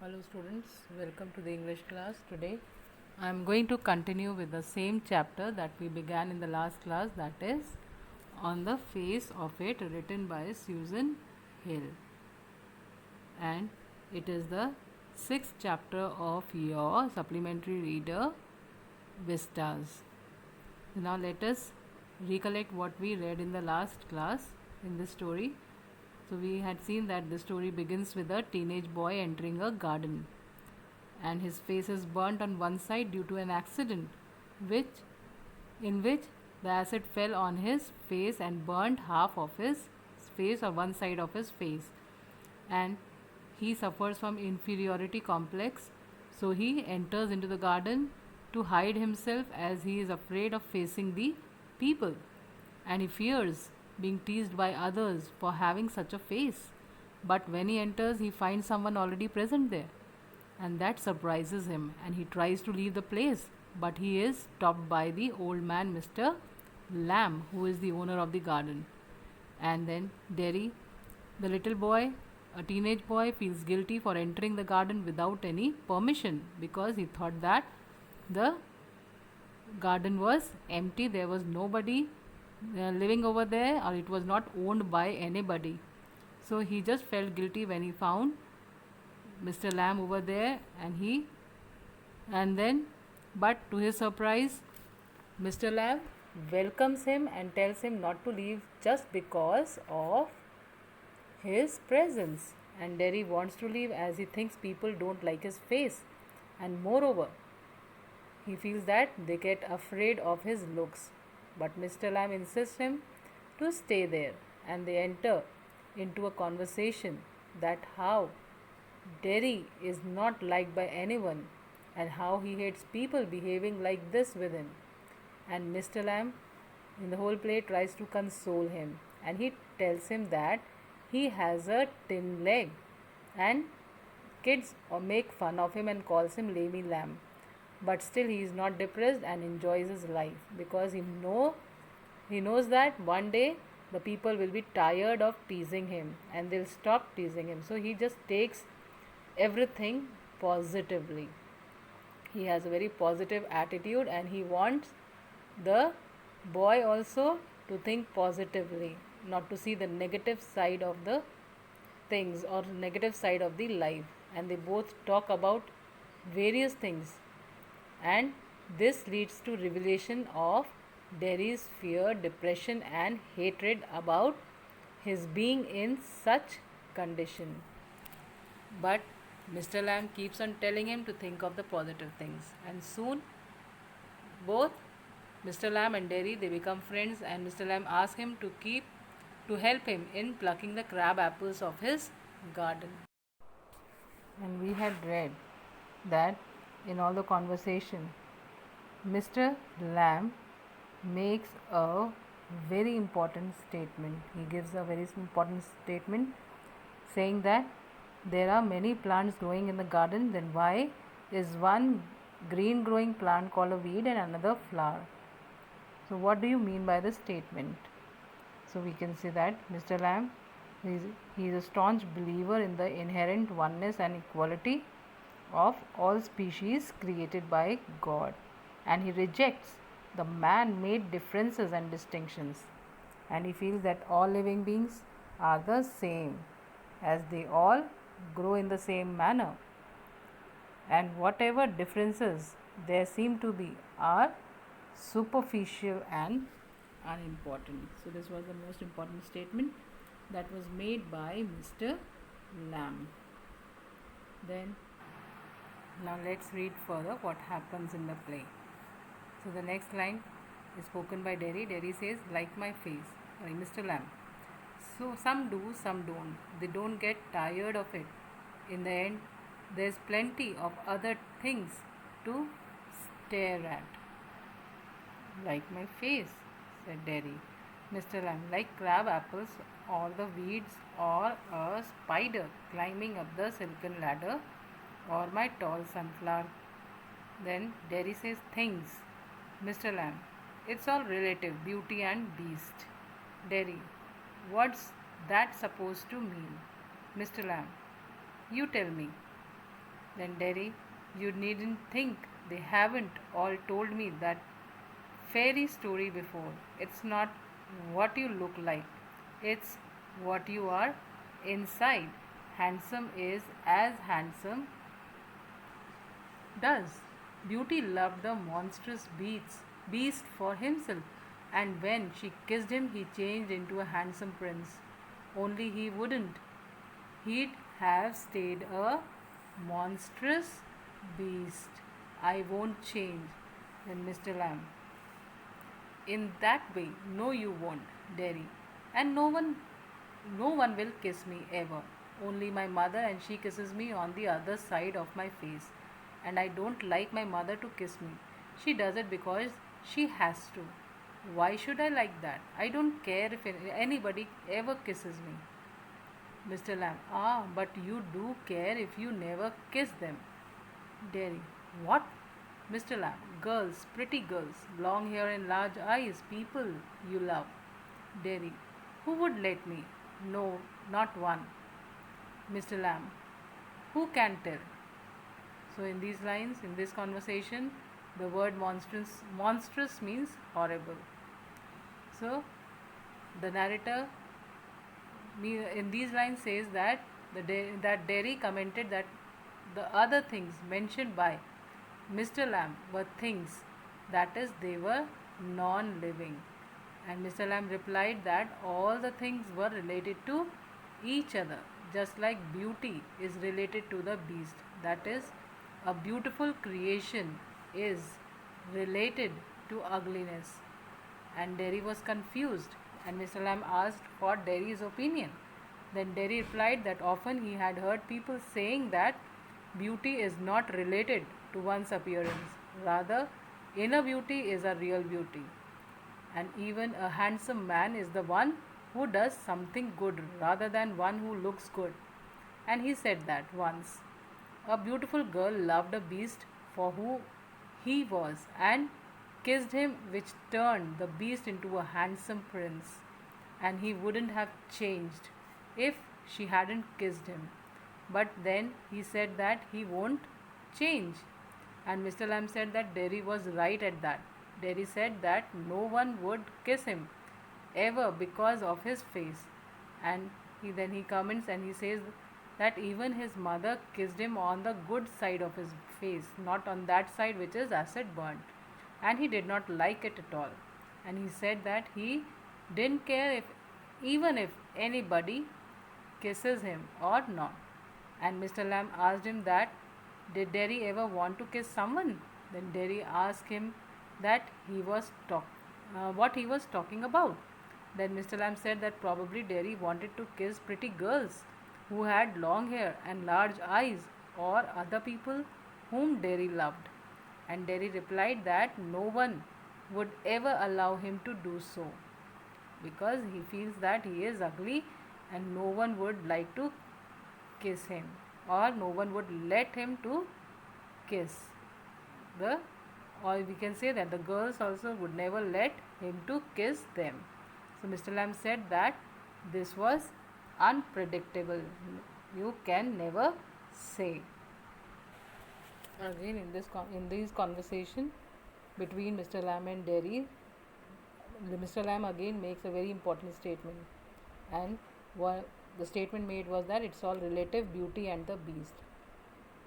Hello students, welcome to the English class. Today I am going to continue with the same chapter that we began in the last class, that is On the Face of It, written by Susan Hill. And it is the sixth chapter of your supplementary reader Vistas. Now let us recollect what we read in the last class in this story. So we had seen that the story begins with a teenage boy entering a garden, and his face is burnt on one side due to an accident which in which the acid fell on his face and burnt half of his face or one side of his face, and he suffers from inferiority complex, so he enters into the garden to hide himself as he is afraid of facing the people, and he fears being teased by others for having such a face. But when he enters, he finds someone already present there, and that surprises him, and he tries to leave the place, but he is stopped by the old man, Mr. Lamb, who is the owner of the garden. And then Derry, the little boy, a teenage boy, feels guilty for entering the garden without any permission because he thought that the garden was empty, there was nobody living over there, or it was not owned by anybody. So he just felt guilty when he found Mr. Lamb over there, and then, but to his surprise, Mr. Lamb welcomes him and tells him not to leave just because of his presence. And Derry wants to leave as he thinks people don't like his face, and moreover, he feels that they get afraid of his looks. But Mr. Lamb insists him to stay there, and they enter into a conversation that how Derry is not liked by anyone and how he hates people behaving like this with him. And Mr. Lamb in the whole play tries to console him, and he tells him that he has a tin leg, and kids make fun of him and calls him Lamey Lamb. But still he is not depressed and enjoys his life because he knows that one day the people will be tired of teasing him and they'll stop teasing him. So he just takes everything positively. He has a very positive attitude, and he wants the boy also to think positively, not to see the negative side of the things or negative side of the life. And they both talk about various things, and this leads to revelation of Derry's fear, depression and hatred about his being in such condition. But Mr. Lamb keeps on telling him to think of the positive things, and soon both Mr. Lamb and Derry, they become friends, and Mr. Lamb asks him to help him in plucking the crab apples of his garden. And we had read that in all the conversation, Mr. Lamb makes a very important statement. He gives a very important statement saying that there are many plants growing in the garden, then why is one green growing plant called a weed and another flower? So what do you mean by this statement? So we can say that Mr. Lamb, he is a staunch believer in the inherent oneness and equality of all species created by God, and he rejects the man-made differences and distinctions, and he feels that all living beings are the same, as they all grow in the same manner, and whatever differences there seem to be are superficial and unimportant. So this was the most important statement that was made by Mr. Lamb. Then now let's read further what happens in the play. So the next line is spoken by Derry. Derry says, like my face. Sorry, Mr. Lamb. So some do, some don't. They don't get tired of it. In the end, there's plenty of other things to stare at. Like my face, said Derry. Mr. Lamb, like crab apples or the weeds or a spider climbing up the silken ladder or my tall sunflower. Then Derry says things. Mr. Lamb, it's all relative, beauty and beast. Derry, what's that supposed to mean? Mr. Lamb, you tell me. Then Derry, you needn't think they haven't all told me that fairy story before. It's not what you look like, it's what you are inside. Handsome is as handsome does. Beauty loved the monstrous beast for himself, and when she kissed him, he changed into a handsome prince. Only he wouldn't. He'd have stayed a monstrous beast. I won't change. Then Mr. Lamb. In that way, no, you won't, Derry. And no one will kiss me ever. Only my mother, and she kisses me on the other side of my face. And I don't like my mother to kiss me. She does it because she has to. Why should I like that? I don't care if anybody ever kisses me. Mr. Lamb, ah, but you do care if you never kiss them. Derry, what? Mr. Lamb, girls, pretty girls, long hair and large eyes, people you love. Derry, who would let me? No, not one. Mr. Lamb, who can tell? So, in these lines, in this conversation, the word monstrous means horrible. So, the narrator in these lines says that that Derry commented that the other things mentioned by Mr. Lamb were things, that is, they were non living. And Mr. Lamb replied that all the things were related to each other, just like beauty is related to the beast. That is, a beautiful creation is related to ugliness. And Derry was confused, and Mr. Lamb asked for Derry's opinion. Then Derry replied that often he had heard people saying that beauty is not related to one's appearance. Rather, inner beauty is a real beauty. And even a handsome man is the one who does something good rather than one who looks good. And he said that once. A beautiful girl loved a beast for who he was and kissed him, which turned the beast into a handsome prince. And he wouldn't have changed if she hadn't kissed him. But then he said that he won't change. And Mr. Lamb said that Derry was right at that. Derry said that no one would kiss him ever because of his face. And then he comments and he says that even his mother kissed him on the good side of his face, not on that side which is acid burnt. And he did not like it at all. And he said that he didn't care if even if anybody kisses him or not. And Mr. Lamb asked him that did Derry ever want to kiss someone? Then Derry asked him that what he was talking about. Then Mr. Lamb said that probably Derry wanted to kiss pretty girls who had long hair and large eyes, or other people whom Derry loved. And Derry replied that no one would ever allow him to do so because he feels that he is ugly and no one would like to kiss him, or no one would let him to kiss the, or we can say that the girls also would never let him to kiss them. So Mr. Lamb said that this was unpredictable. You can never say. Again, in this conversation between Mr. Lamb and Derry, Mr. Lamb again makes a very important statement, and the statement made was that it's all relative, beauty and the beast.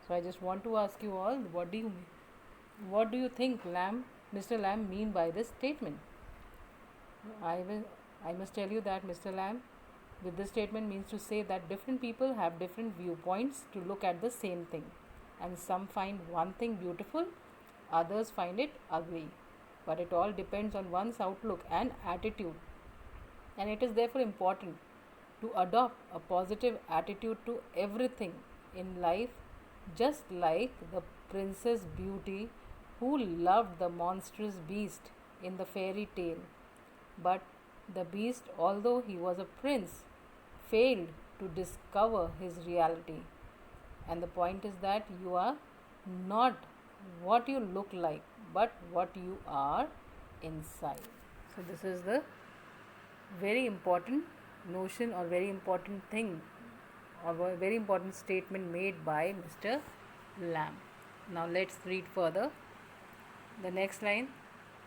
So I just want to ask you all, what do you think Mr. Lamb mean by this statement? I must tell you that Mr. Lamb with this statement means to say that different people have different viewpoints to look at the same thing, and some find one thing beautiful, others find it ugly. But it all depends on one's outlook and attitude, and it is therefore important to adopt a positive attitude to everything in life, just like the Princess Beauty who loved the monstrous beast in the fairy tale. But the beast, although he was a prince, failed to discover his reality. And the point is that you are not what you look like, but what you are inside. So, this is the very important notion or very important thing or a very important statement made by Mr. lamb. Now let's read further. The next line,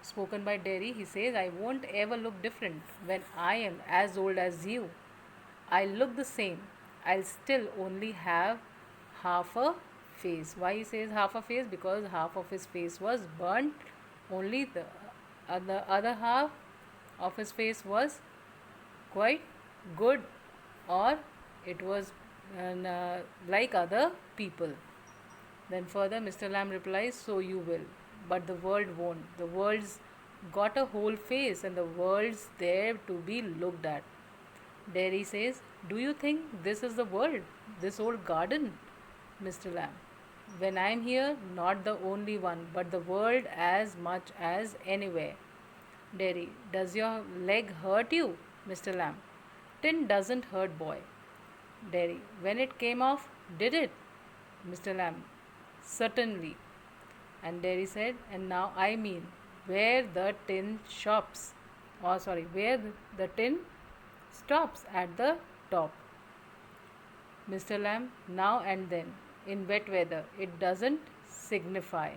spoken by Derry, he says, I won't ever look different when I am as old as you. I'll look the same. I'll still only have half a face. Why he says half a face? Because half of his face was burnt. Only the other half of his face was quite good, or it was like other people. Then further, Mr. Lamb replies, so you will, but the world won't. The world's got a whole face and the world's there to be looked at. Derry says, do you think this is the world, this old garden, Mr. Lamb? When I'm here, not the only one, but the world as much as anywhere. Derry, does your leg hurt you, Mr. Lamb? Tin doesn't hurt, boy. Derry, when it came off, did it? Mr. Lamb, certainly. And Derry said, and now I mean, where the tin shops, where the tin stops at the top. Mr. Lamb, now and then, in wet weather, it doesn't signify.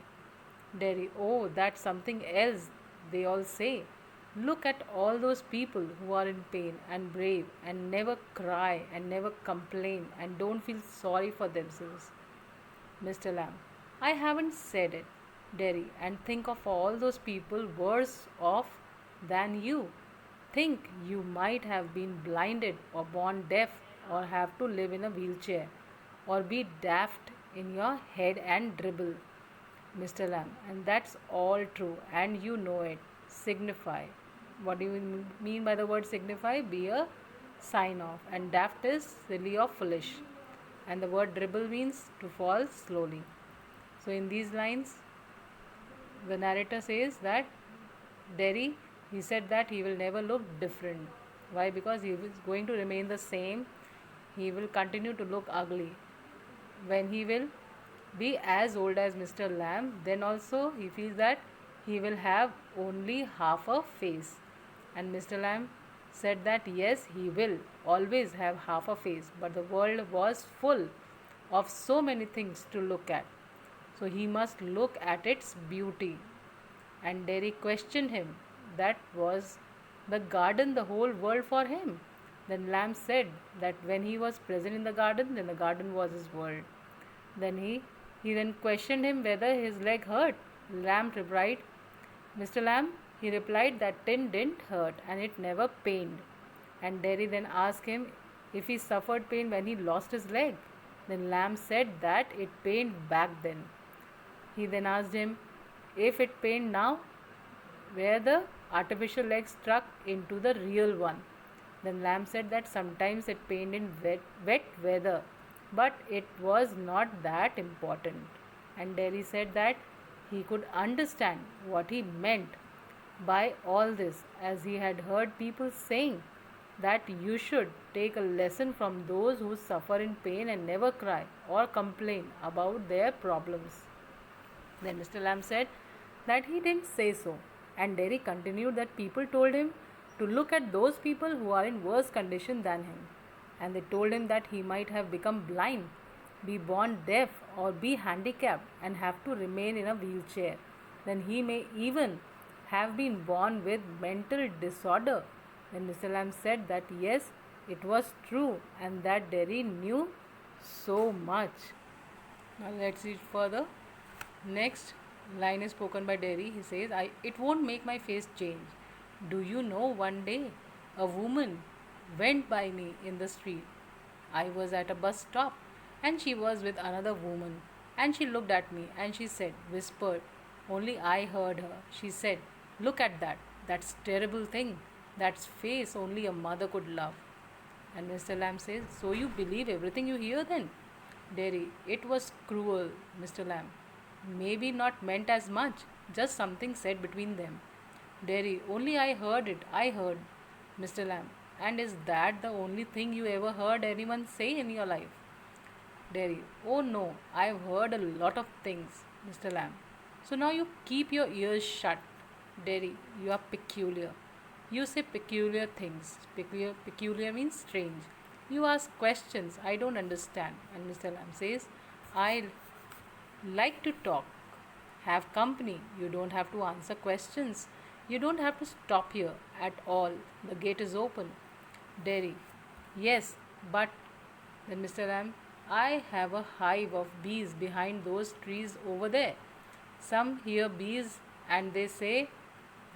Derry, oh, that's something else, they all say. Look at all those people who are in pain and brave and never cry and never complain and don't feel sorry for themselves. Mr. Lamb, I haven't said it, Derry, and think of all those people worse off than you. Think you might have been blinded or born deaf or have to live in a wheelchair or be daft in your head and dribble, Mr. Lamb, and that's all true and you know it. Signify. What do you mean by the word signify? Be a sign of. And daft is silly or foolish. And the word dribble means to fall slowly. So in these lines, the narrator says that Derry, he said that he will never look different. Why? Because he is going to remain the same. He will continue to look ugly. When he will be as old as Mr. Lamb, then also he feels that he will have only half a face. And Mr. Lamb said that yes, he will always have half a face, but the world was full of so many things to look at. So he must look at its beauty. And Derry questioned him. That was the garden, the whole world for him. Then Lamb said that when he was present in the garden, then the garden was his world. Then he then questioned him whether his leg hurt. Lamb replied, Mr. Lamb, he replied that tin didn't hurt and it never pained. And Derry then asked him if he suffered pain when he lost his leg. Then Lamb said that it pained back then. He then asked him if it pained now, where the artificial leg struck into the real one. Then Lamb said that sometimes it pained in wet weather, but it was not that important. And Derry said that he could understand what he meant by all this, as he had heard people saying that you should take a lesson from those who suffer in pain and never cry or complain about their problems. Then Mr. Lamb said that he didn't say so, and Derry continued that people told him to look at those people who are in worse condition than him, and they told him that he might have become blind, be born deaf, or be handicapped and have to remain in a wheelchair. Then he may even have been born with mental disorder. Then Mr. Lamb said that yes, it was true and that Derry knew so much. Now let's read further. Next line is spoken by Derry. He says, it won't make my face change. Do you know, one day a woman went by me in the street. I was at a bus stop and she was with another woman, and she looked at me and she said, whispered, only I heard her. She said, look at that. That's terrible thing. That's face only a mother could love. And Mr. Lamb says, so you believe everything you hear then? Derry, it was cruel, Mr. Lamb. Maybe not meant as much, just something said between them. Derry, only I heard it. I heard. Mr. Lamb, and is that the only thing you ever heard anyone say in your life? Derry, oh no, I've heard a lot of things, Mr. Lamb. So now you keep your ears shut. Derry, you are peculiar. You say peculiar things. Peculiar means strange. You ask questions I don't understand. And Mr. Lamb says, like to talk, have company. You don't have to answer questions. You don't have to stop here at all. The gate is open. Derry. Yes, but then Mr. Lamb, I have a hive of bees behind those trees over there. Some hear bees and they say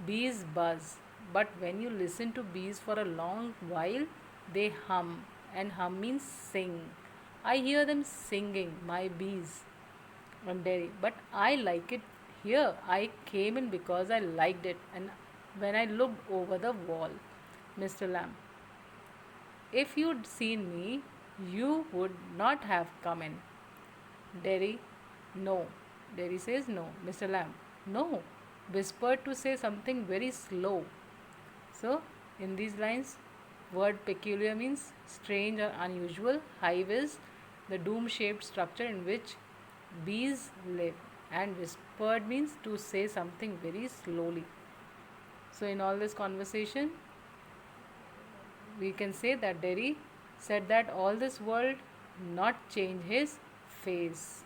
bees buzz. But when you listen to bees for a long while, they hum. And hum means sing. I hear them singing, my bees. And Derry. But I like it here. I came in because I liked it. And when I looked over the wall, Mr. Lamb, if you'd seen me, you would not have come in. Derry, no. Derry says no. Mr. Lamb, no. Whispered to say something very slow. So, in these lines, word peculiar means strange or unusual. Hive is the dome shaped structure in which bees live. And whispered means to say something very slowly. So, in all this conversation, we can say that Derry said that all this world not change his face.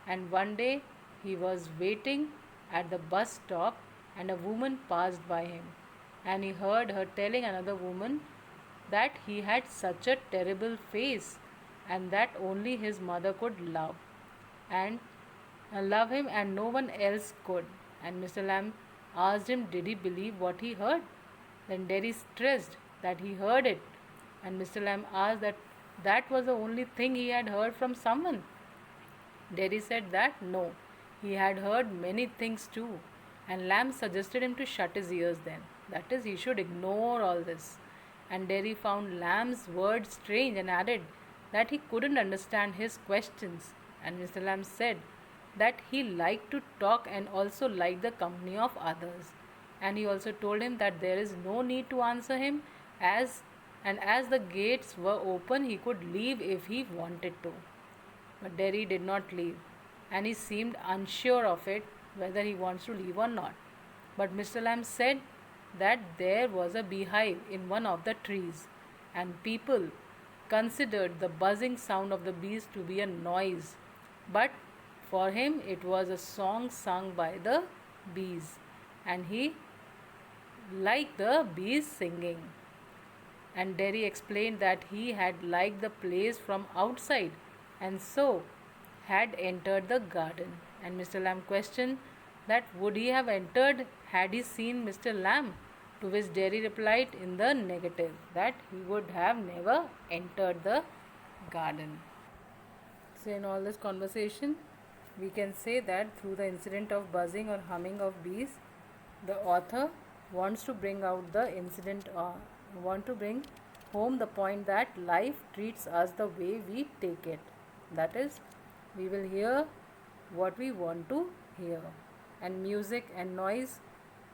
And one day he was waiting at the bus stop and a woman passed by him. And he heard her telling another woman that he had such a terrible face and that only his mother could love and love him and no one else could. And Mr. Lamb asked him, did he believe what he heard? Then Derry stressed that he heard it, and Mr. Lamb asked that that was the only thing he had heard from someone. Derry said that no, he had heard many things too, and Lamb suggested him to shut his ears then. That is, he should ignore all this. And Derry found Lamb's words strange and added that he couldn't understand his questions. And Mr. Lamb said that he liked to talk and also liked the company of others. And he also told him that there is no need to answer him as the gates were open he could leave if he wanted to. But Derry did not leave and he seemed unsure of it whether he wants to leave or not. But Mr. Lamb said that there was a beehive in one of the trees and people considered the buzzing sound of the bees to be a noise, but for him it was a song sung by the bees and he liked the bees singing. And Derry explained that he had liked the place from outside and so had entered the garden. And Mr. Lamb questioned that would he have entered had he seen Mr. Lamb? To which Derry replied in the negative, that he would have never entered the garden. So, in all this conversation, we can say that through the incident of buzzing or humming of bees, the author wants to bring out the incident want to bring home the point that life treats us the way we take it. That is, we will hear what we want to hear, and music and noise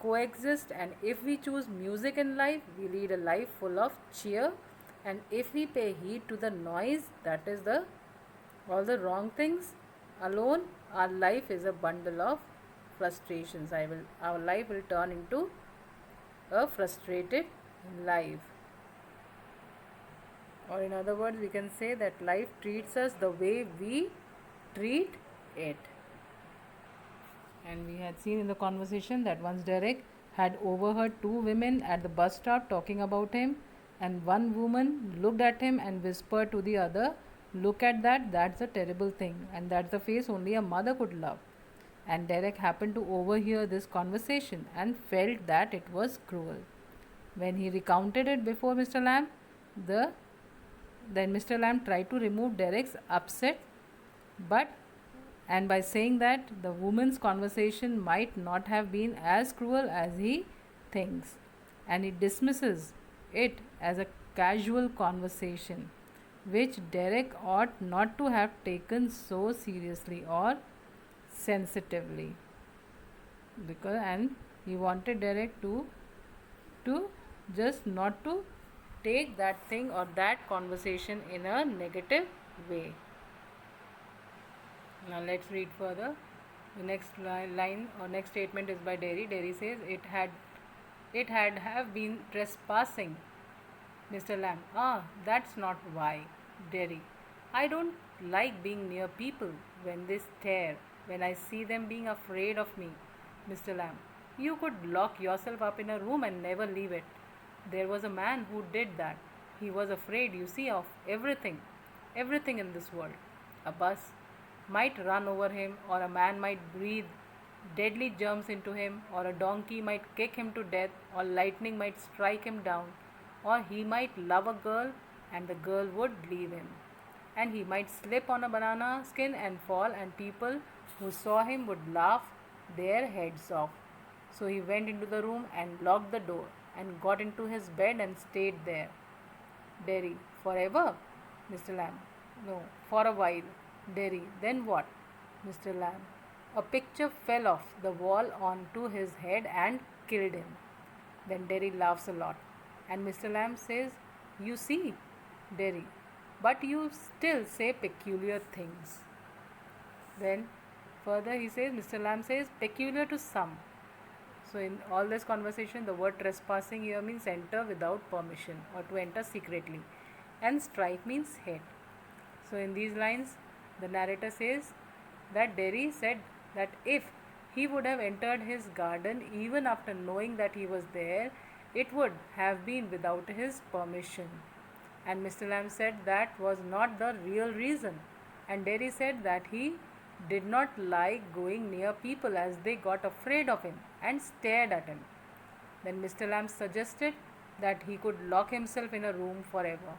coexist, and if we choose music in life, we lead a life full of cheer, and if we pay heed to the noise, that is the all the wrong things alone, our life is a bundle of frustrations. Our life will turn into a frustrated life. Or in other words, we can say that life treats us the way we treat it. And we had seen in the conversation that once Derek had overheard two women at the bus stop talking about him, and one woman looked at him and whispered to the other, look at that, that's a terrible thing, and that's the face only a mother could love. And Derek happened to overhear this conversation and felt that it was cruel. When he recounted it before Mr. Lamb, then Mr. Lamb tried to remove Derek's upset, and by saying that the woman's conversation might not have been as cruel as he thinks, and he dismisses it as a casual conversation, which Derek ought not to have taken so seriously or sensitively, and he wanted Derek to just not to take that thing or that conversation in a negative way. Now let's read further. The next line or next statement is by Derry. Derry says it had have been trespassing. Mr. Lamb, that's not why. Derry, I don't like being near people when they stare when I see them being afraid of me, Mr. Lamb. You could lock yourself up in a room and never leave it. There was a man who did that. He was afraid, you see, of everything, everything in this world. A bus might run over him, or a man might breathe deadly germs into him, or a donkey might kick him to death, or lightning might strike him down, or he might love a girl and the girl would leave him. And he might slip on a banana skin and fall, and people who saw him would laugh their heads off. So he went into the room and locked the door and got into his bed and stayed there. Derry, forever? Mr. Lamb. No, for a while. Derry, then what? Mr. Lamb. A picture fell off the wall onto his head and killed him. Then Derry laughs a lot. And Mr. Lamb says, you see, Derry, but you still say peculiar things. Then further he says, Mr. Lamb says, peculiar to some. So in all this conversation, the word trespassing here means enter without permission or to enter secretly. And strike means hit. So in these lines, the narrator says that Derry said that if he would have entered his garden even after knowing that he was there, it would have been without his permission. And Mr. Lamb said that was not the real reason. And Derry said that he did not like going near people as they got afraid of him and stared at him. Then Mr. Lamb suggested that he could lock himself in a room forever.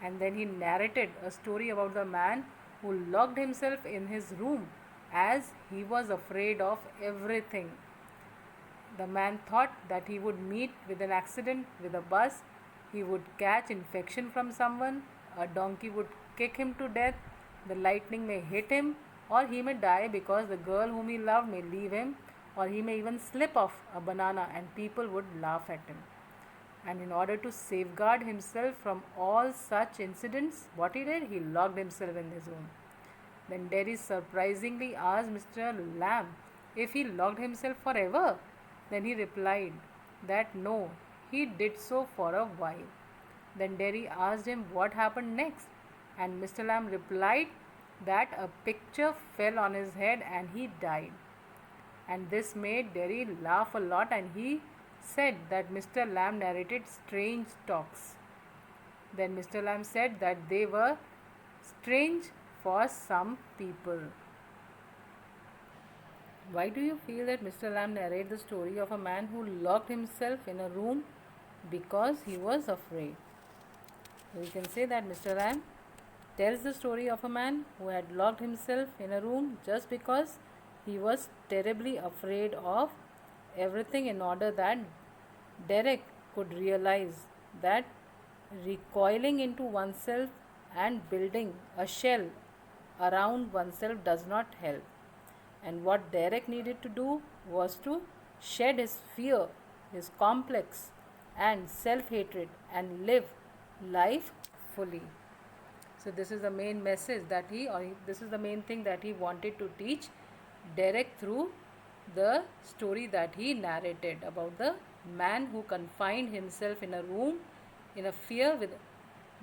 And then he narrated a story about the man who locked himself in his room as he was afraid of everything. The man thought that he would meet with an accident with a bus, he would catch infection from someone, a donkey would kick him to death, the lightning may hit him, or he may die because the girl whom he loved may leave him, or he may even slip off a banana and people would laugh at him. And in order to safeguard himself from all such incidents, what he did? He locked himself in his room. Then Derry surprisingly asked Mr. Lamb if he locked himself forever. Then he replied that no, he did so for a while. Then Derry asked him what happened next, and Mr. Lamb replied that a picture fell on his head and he died. And this made Derry laugh a lot, and he said that Mr. Lamb narrated strange talks. Then Mr. Lamb said that they were strange for some people. Why do you feel that Mr. Lamb narrated the story of a man who locked himself in a room because he was afraid? We can say that Mr. Lamb tells the story of a man who had locked himself in a room just because he was terribly afraid of everything, in order that Derek could realize that recoiling into oneself and building a shell around oneself does not help. And what Derek needed to do was to shed his fear, his complex and self-hatred, and live life fully. So this is the main message that this is the main thing that he wanted to teach Derek through the story that he narrated about the man who confined himself in a room in a fear with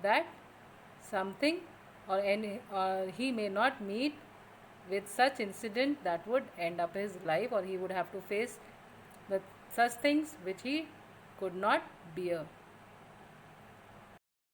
that something or he may not meet with such incident that would end up his life, or he would have to face the such things which he could not bear.